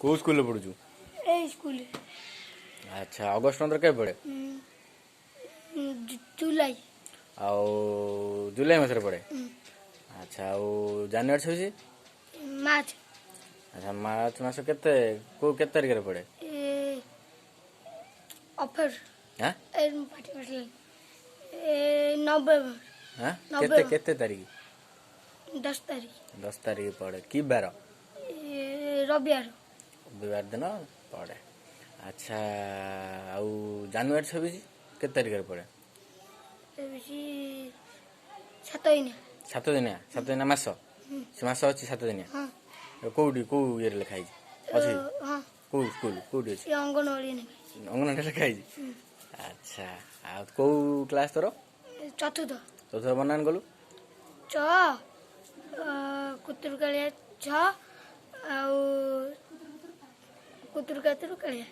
को स्कूल पढ़ुचु? ए स्कूल अच्छा अगस्ट 15 के पड़े? जुलाई आउ जुलाई मास पड़े। अच्छा आउ जनवरी 26? मार्च अच्छा मार्च मास केते को केते तारिख रे पड़े? ए ऑफर हां ए पार्टी ए नवंबर हां केते नवंबर केते तारिख? 10 तारीख 10 तारिख पड़े कि बार? ए रविवार रविवार दिन पड़े। अच्छा आउ जनवरी 26 केते तारिख रे पड़े? बेसी 7 दिन 7 दिन मास से मास अच्छी 7 दिन हां कौटी कौ ये लिखा अच्छी हां कौ स्कूल कौटी अच्छी ये अंगनवाड़ी ने अंगनवाड़ी लिखा अच्छा आ कौ क्लास तोर? चतुर्थ चतुर्थ बनान गलु? च कुतुरकालिया छ आउ कुतुरकातुर कालिया